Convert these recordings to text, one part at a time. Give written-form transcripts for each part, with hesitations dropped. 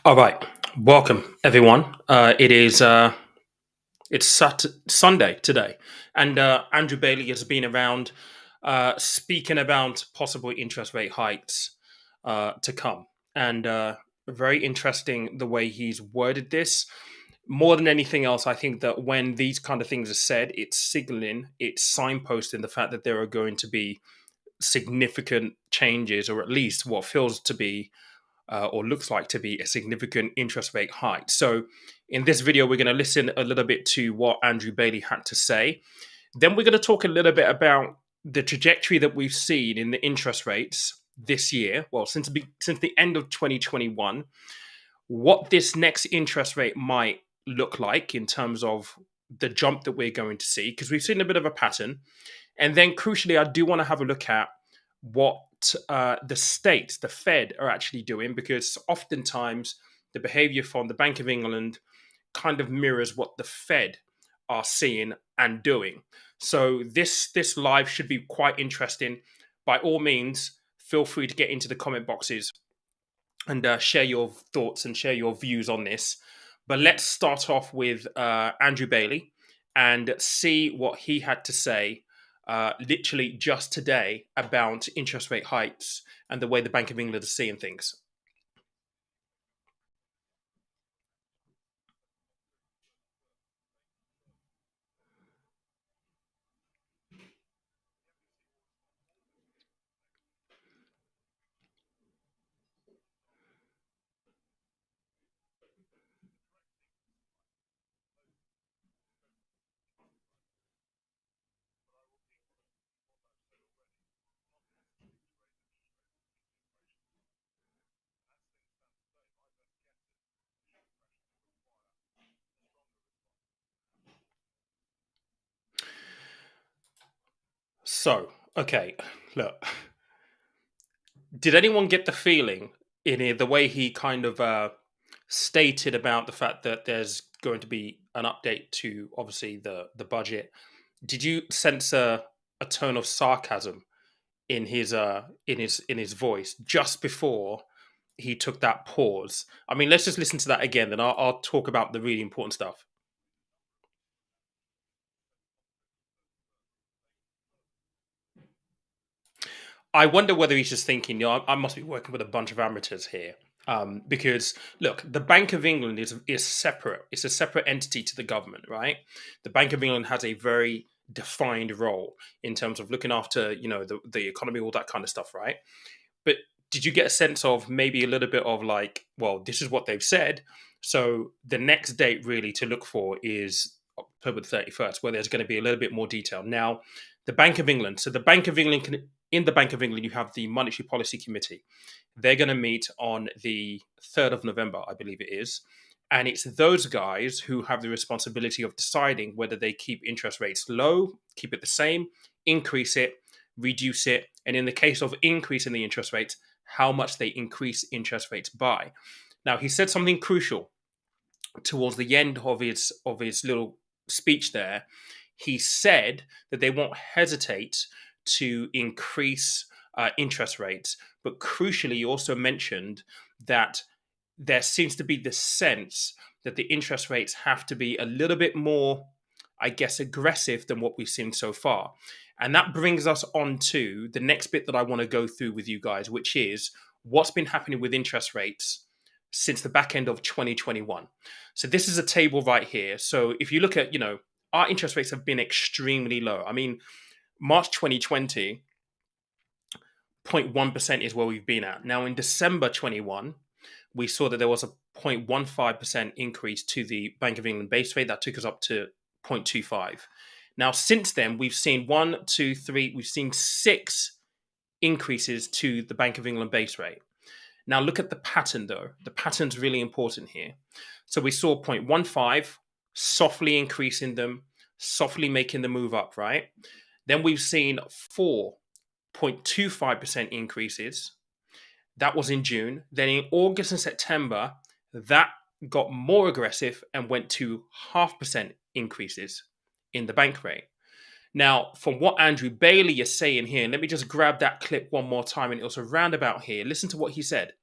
All right, welcome everyone. It's Sunday today, and Andrew Bailey has been around speaking about possible interest rate hikes to come, and very interesting the way he's worded this. More than anything else, I think that when these kind of things are said, it's signaling, it's signposting the fact that there are going to be significant changes, or at least what feels to be or looks like to be a significant interest rate hike. So, in this video, we're going to listen a little bit to what Andrew Bailey had to say. Then, we're going to talk a little bit about the trajectory that we've seen in the interest rates this year. Well, since the end of 2021, what this next interest rate might look like in terms of the jump that we're going to see, because we've seen a bit of a pattern. And then, crucially, I do want to have a look at what the states, the Fed, are actually doing, because oftentimes the behavior from the Bank of England kind of mirrors what the Fed are seeing and doing. So this live should be quite interesting. By all means, feel free to get into the comment boxes and share your thoughts and share your views on this. But let's start off with Andrew Bailey and see what he had to say literally just today about interest rate hikes and the way the Bank of England is seeing things. So, okay, look, did anyone get the feeling in the way he kind of stated about the fact that there's going to be an update to obviously the budget? Did you sense a tone of sarcasm in his voice just before he took that pause? I mean, let's just listen to that again, then I'll talk about the really important stuff. I wonder whether he's just thinking, I must be working with a bunch of amateurs here. Because look, the Bank of England is separate. It's a separate entity to the government, right? The Bank of England has a very defined role in terms of looking after, the economy, all that kind of stuff, right? But did you get a sense of maybe a little bit of like, well, this is what they've said. So the next date really to look for is October the 31st, where there's going to be a little bit more detail. Now, the Bank of England. So the Bank of England in the Bank of England, you have the Monetary Policy Committee. They're going to meet on the 3rd of November, I believe it is. And it's those guys who have the responsibility of deciding whether they keep interest rates low, keep it the same, increase it, reduce it, and in the case of increasing the interest rates, how much they increase interest rates by. Now, he said something crucial towards the end of his little speech there. He said that they won't hesitate to increase interest rates, but crucially, he also mentioned that there seems to be this sense that the interest rates have to be a little bit more, I guess, aggressive than what we've seen so far. And that brings us on to the next bit that I want to go through with you guys, which is what's been happening with interest rates since the back end of 2021. So this is a table right here. So if you look at, our interest rates have been extremely low. I mean, March 2020, 0.1% is where we've been at. Now in December 21, we saw that there was a 0.15% increase to the Bank of England base rate. That took us up to 0.25. Now, since then, we've seen we've seen six increases to the Bank of England base rate. Now, look at the pattern, though. The pattern's really important here. So we saw 0.15, softly increasing them, softly making the move up, right? Then we've seen 4.25% increases. That was in June. Then in August and September, that got more aggressive and went to 0.5% increases in the bank rate. Now, from what Andrew Bailey is saying here, let me just grab that clip one more time, and it was a roundabout here. Listen to what he said.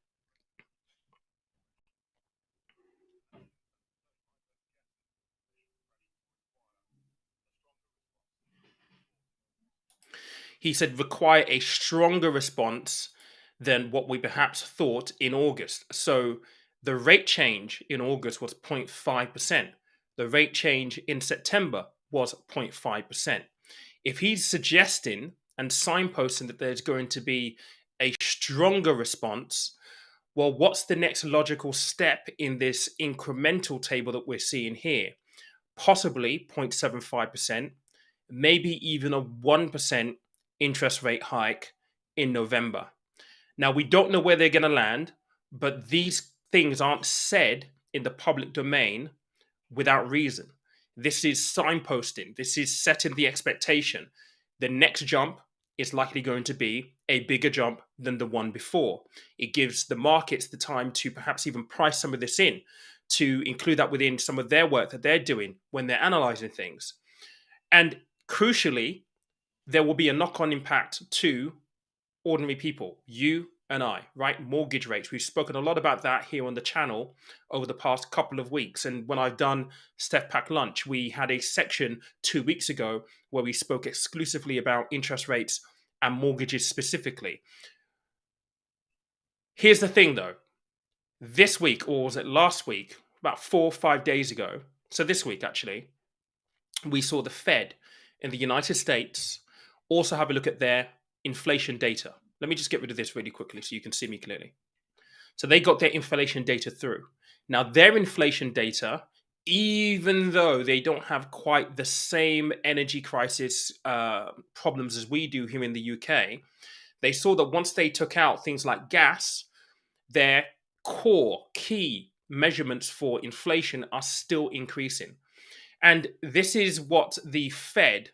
He said require a stronger response than what we perhaps thought in August. So the rate change in August was 0.5%. The rate change in September was 0.5%. If he's suggesting and signposting that there's going to be a stronger response, well, what's the next logical step in this incremental table that we're seeing here? Possibly 0.75%, maybe even a 1% interest rate hike in November. Now, we don't know where they're going to land, but these things aren't said in the public domain without reason. This is signposting, this is setting the expectation. The next jump is likely going to be a bigger jump than the one before. It gives the markets the time to perhaps even price some of this in, to include that within some of their work that they're doing when they're analyzing things. And crucially, there will be a knock on impact to ordinary people, you and I, right? Mortgage rates. We've spoken a lot about that here on the channel over the past couple of weeks. And when I've done Steph Pack Lunch, we had a section 2 weeks ago where we spoke exclusively about interest rates and mortgages specifically. Here's the thing though. This week, or was it last week, about 4 or 5 days ago, so this week actually, we saw the Fed in the United States also have a look at their inflation data. Let me just get rid of this really quickly so you can see me clearly. So they got their inflation data through. Now, their inflation data, even though they don't have quite the same energy crisis problems as we do here in the UK, they saw that once they took out things like gas, their core key measurements for inflation are still increasing. And this is what the Fed,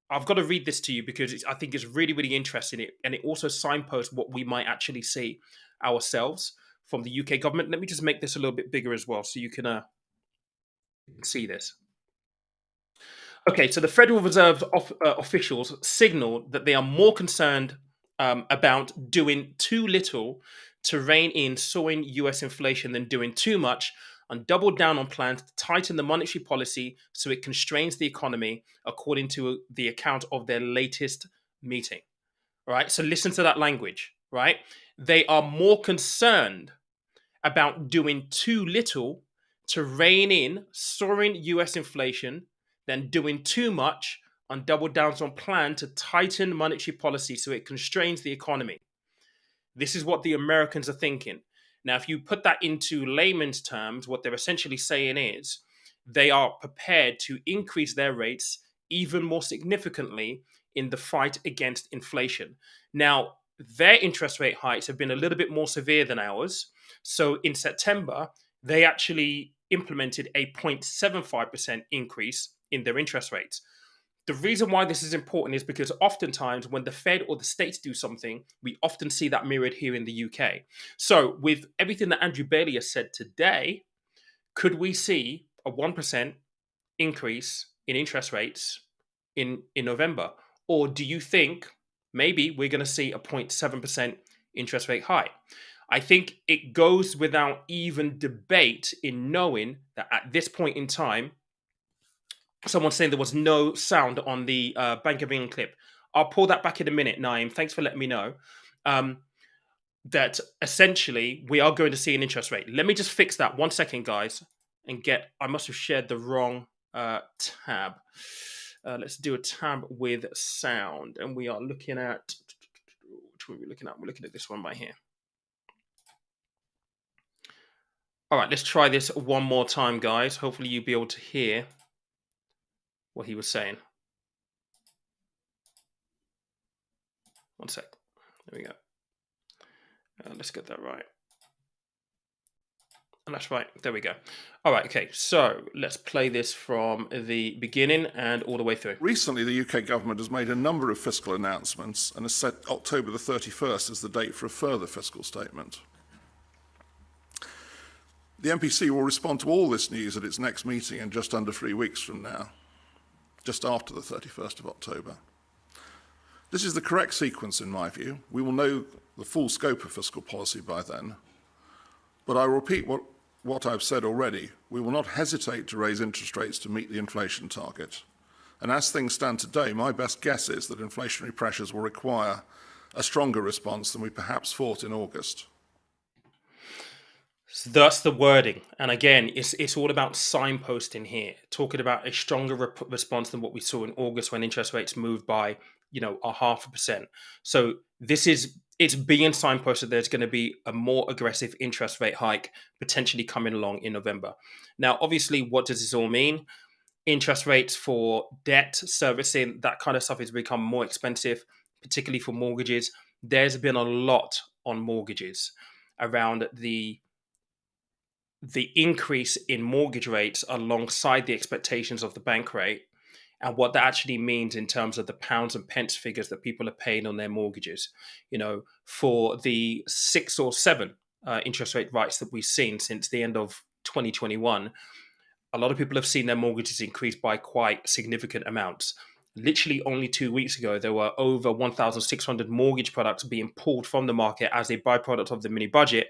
I've got to read this to you because I think it's really, really interesting. And it also signposts what we might actually see ourselves from the UK government. Let me just make this a little bit bigger as well so you can see this. Okay, so the Federal Reserve officials signaled that they are more concerned about doing too little to rein in soaring US inflation than doing too much, and doubled down on plans to tighten the monetary policy so it constrains the economy, according to the account of their latest meeting. All right, so listen to that language, right? They are more concerned about doing too little to rein in soaring US inflation than doing too much and double down on plan to tighten monetary policy so it constrains the economy. This is what the Americans are thinking. Now, if you put that into layman's terms, what they're essentially saying is they are prepared to increase their rates even more significantly in the fight against inflation. Now, their interest rate hikes have been a little bit more severe than ours. So in September, they actually implemented a 0.75% increase in their interest rates. The reason why this is important is because oftentimes when the Fed or the states do something, we often see that mirrored here in the UK. So with everything that Andrew Bailey has said today, could we see a 1% increase in interest rates in November? Or do you think maybe we're going to see a 0.7% interest rate hike? I think it goes without even debate in knowing that at this point in time, someone saying there was no sound on the Bank of England clip. I'll pull that back in a minute, Naeem. Thanks for letting me know. That essentially we are going to see an interest rate. Let me just fix that 1 second, guys, and I must have shared the wrong tab. Let's do a tab with sound. And we are looking at, which one are we looking at? We're looking at this one right here. All right, let's try this one more time, guys. Hopefully you'll be able to hear what he was saying. 1 sec. There we go. Let's get that right. And that's right. There we go. All right. Okay. So let's play this from the beginning and all the way through. Recently, the UK government has made a number of fiscal announcements and has set October the 31st as the date for a further fiscal statement. The MPC will respond to all this news at its next meeting in just under 3 weeks from now, just after the 31st of October. This is the correct sequence in my view. We will know the full scope of fiscal policy by then. But I repeat what I've said already. We will not hesitate to raise interest rates to meet the inflation target. And as things stand today, my best guess is that inflationary pressures will require a stronger response than we perhaps thought in August. So that's the wording, and again, it's all about signposting here, talking about a stronger response than what we saw in August when interest rates moved by 0.5%. So it's being signposted. There's going to be a more aggressive interest rate hike potentially coming along in November. Now, obviously, what does this all mean? Interest rates for debt servicing, that kind of stuff, has become more expensive, particularly for mortgages. There's been a lot on mortgages around the increase in mortgage rates alongside the expectations of the bank rate, and what that actually means in terms of the pounds and pence figures that people are paying on their mortgages. For the 6 or 7 interest rate rights that we've seen since the end of 2021, a lot of people have seen their mortgages increase by quite significant amounts. Literally only 2 weeks ago, there were over 1,600 mortgage products being pulled from the market as a byproduct of the mini budget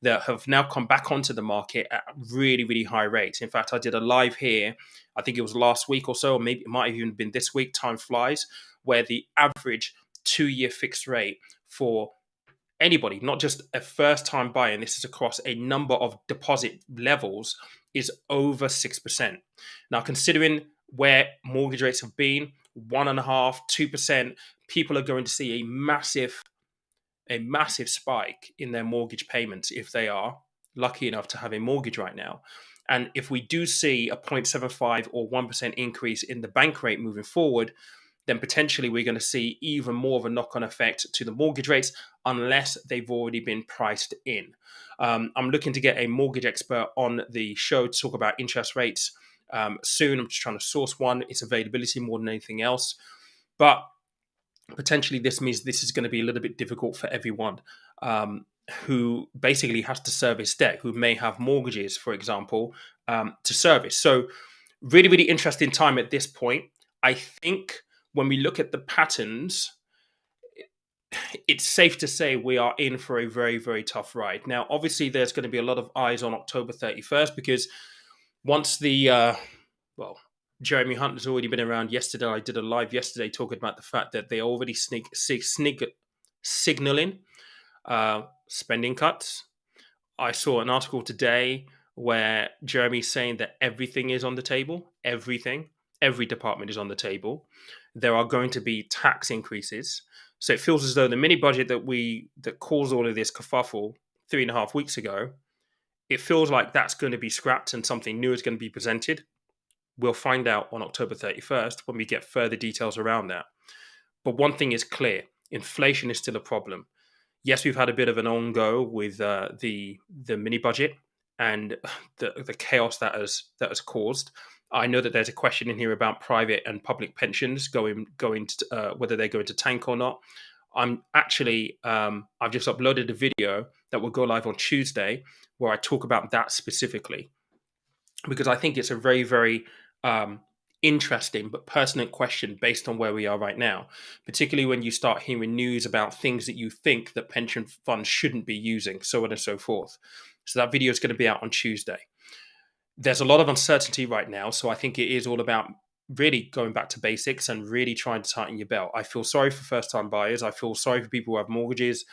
that have now come back onto the market at really, really high rates. In fact, I did a live here, I think it was last week or so, or maybe it might have even been this week, time flies, where the average 2-year fixed rate for anybody, not just a first time buyer, and this is across a number of deposit levels, is over 6%. Now, considering where mortgage rates have been, 1.5%, 2%, people are going to see a massive spike in their mortgage payments if they are lucky enough to have a mortgage right now. And if we do see a 0.75 or 1% increase in the bank rate moving forward, then potentially we're going to see even more of a knock-on effect to the mortgage rates unless they've already been priced in. I'm looking to get a mortgage expert on the show to talk about interest rates soon. I'm just trying to source one. It's availability more than anything else. But potentially this means this is going to be a little bit difficult for everyone who basically has to service debt, who may have mortgages, for example, to service. So really, really interesting time at this point. I think when we look at the patterns, it's safe to say we are in for a very, very tough ride. Now, obviously, there's going to be a lot of eyes on October 31st because once well, Jeremy Hunt has already been around yesterday. I did a live yesterday talking about the fact that they're already signaling spending cuts. I saw an article today where Jeremy's saying that everything is on the table. Everything, every department is on the table. There are going to be tax increases. So it feels as though the mini budget that caused all of this kerfuffle 3.5 weeks ago, it feels like that's going to be scrapped and something new is going to be presented. We'll find out on October 31st when we get further details around that. But one thing is clear: inflation is still a problem. Yes, we've had a bit of an on go with the mini budget and the chaos that has caused. I know that there's a question in here about private and public pensions going to, whether they're going to tank or not. I'm actually I've just uploaded a video that will go live on Tuesday where I talk about that specifically, because I think it's a very, very interesting but pertinent question based on where we are right now, particularly when you start hearing news about things that you think that pension funds shouldn't be using, so on and so forth. So that video is going to be out on Tuesday. There's a lot of uncertainty right now, so I think it is all about really going back to basics and really trying to tighten your belt. I feel sorry for first-time buyers. I feel sorry for people who have mortgages.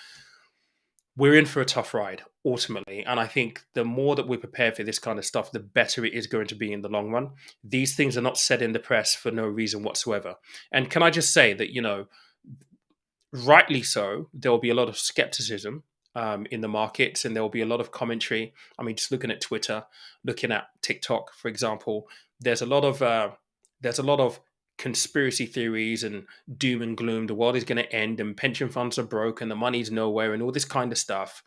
We're in for a tough ride ultimately, and I think the more that we're prepared for this kind of stuff, the better it is going to be in the long run. These things are not said in the press for no reason whatsoever. And can I just say that, rightly so, there will be a lot of skepticism in the markets, and there will be a lot of commentary. I mean, just looking at Twitter, looking at TikTok, for example, there's a lot of conspiracy theories and doom and gloom. The world is going to end, and pension funds are broke, and the money's nowhere, and all this kind of stuff.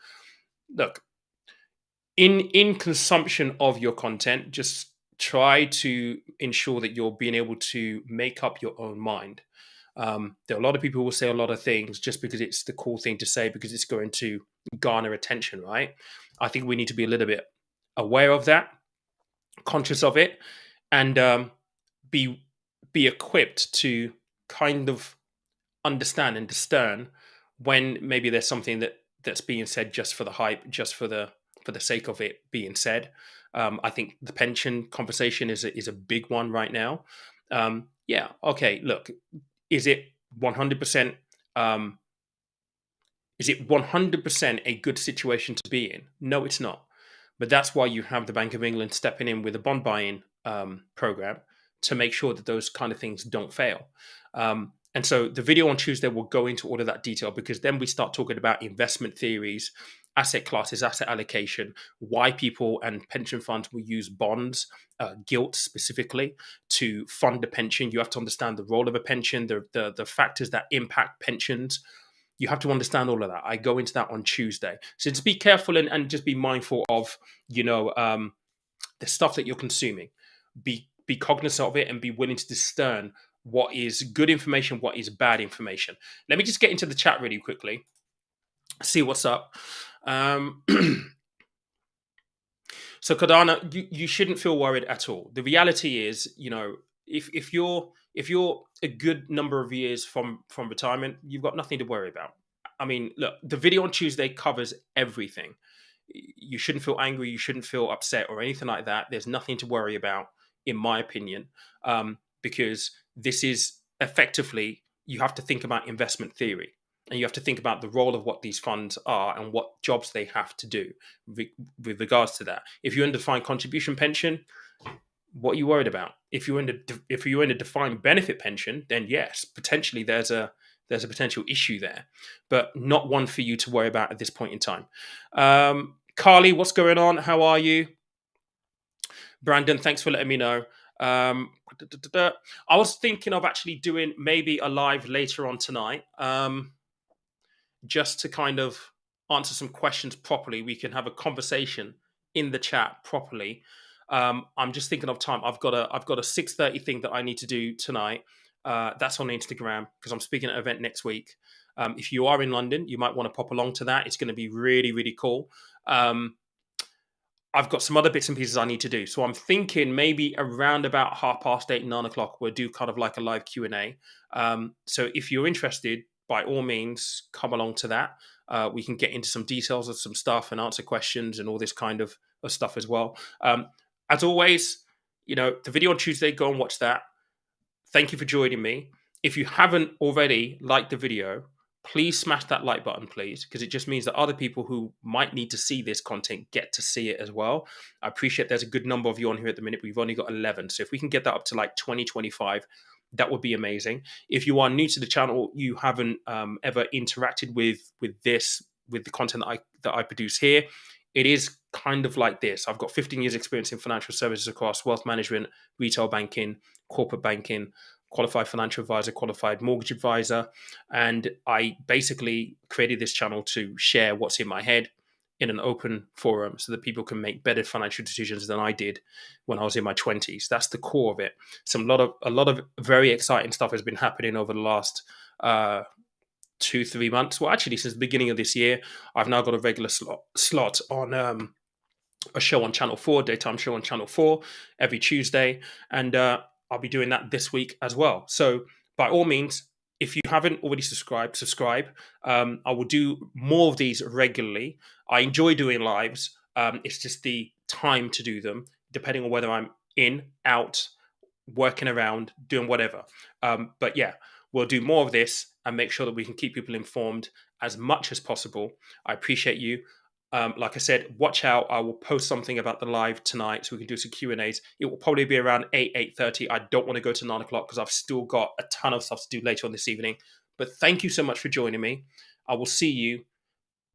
Look, in consumption of your content, just try to ensure that you're being able to make up your own mind. There are a lot of people who will say a lot of things just because it's the cool thing to say, because it's going to garner attention, right? I think we need to be a little bit aware of that, conscious of it, and be equipped to kind of understand and discern when maybe there's something that's being said just for the hype, just for the sake of it being said. I think the pension conversation is a big one right now. Yeah. Okay. Look, is it 100%? Um, is it 100% a good situation to be in? No, it's not. But that's why you have the Bank of England stepping in with a bond buying program to make sure that those kind of things don't fail. And so the video on Tuesday will go into all of that detail, because then we start talking about investment theories, asset classes, asset allocation, why people and pension funds will use bonds, gilt specifically, to fund a pension. You have to understand the role of a pension, the factors that impact pensions. You have to understand all of that. I go into that on Tuesday. So just be careful, and just be mindful of, you know, the stuff that you're consuming. Be cognizant of it, and be willing to discern what is good information, what is bad information. Let me just get into the chat really quickly, see what's up. Um, So Cardano, you shouldn't feel worried at all. The reality is, you know, if you're a good number of years from retirement, you've got nothing to worry about. I mean, look, the video on Tuesday covers everything. You shouldn't feel angry, you shouldn't feel upset or anything like that. There's nothing to worry about, in my opinion, because this is effectively, you have to think about investment theory, and you have to think about the role of what these funds are and what jobs they have to do with regards to that. If you're in a defined contribution pension, what are you worried about? If you're in a defined benefit pension, then yes, potentially there's a potential issue there, but not one for you to worry about at this point in time. Carly, what's going on? How are you? Brandon, thanks for letting me know. I was thinking of actually doing maybe a live later on tonight, just to kind of answer some questions properly. We can have a conversation in the chat properly. I'm just thinking of time. I've got a 6:30 thing that I need to do tonight. That's on Instagram, because I'm speaking at an event next week. If you are in London, you might want to pop along to that. It's going to be really, really cool. I've got some other bits and pieces I need to do. So I'm thinking maybe around about 8:30, 9 o'clock, we'll do kind of like a live Q&A. So if you're interested, by all means, come along to that. We can get into some details of some stuff and answer questions and all this kind of stuff as well. As always, you know, the video on Tuesday, go and watch that. Thank you for joining me. If you haven't already liked the video, please smash that like button, please, because it just means that other people who might need to see this content get to see it as well. I appreciate there's a good number of you on here at the minute. We've only got 11. So if we can get that up to like 20, 25, that would be amazing. If you are new to the channel, you haven't ever interacted with the content that I produce here, it is kind of like this. I've got 15 years experience in financial services across wealth management, retail banking, corporate banking, qualified financial advisor, qualified mortgage advisor. And I basically created this channel to share what's in my head in an open forum so that people can make better financial decisions than I did when I was in my 20s. That's the core of it. A lot of very exciting stuff has been happening over the last 2-3 months. Well, actually, since the beginning of this year, I've now got a regular slot on a show on Channel 4, daytime show on Channel 4 every Tuesday. And I'll be doing that this week as well. So by all means, if you haven't already subscribed, subscribe. I will do more of these regularly. I enjoy doing lives. It's just the time to do them, depending on whether I'm in, out, working around, doing whatever. But yeah, we'll do more of this and make sure that we can keep people informed as much as possible. I appreciate you. Like I said, watch out. I will post something about the live tonight so we can do some Q&As. It will probably be around 8:30. I don't want to go to 9 o'clock because I've still got a ton of stuff to do later on this evening. But thank you so much for joining me. I will see you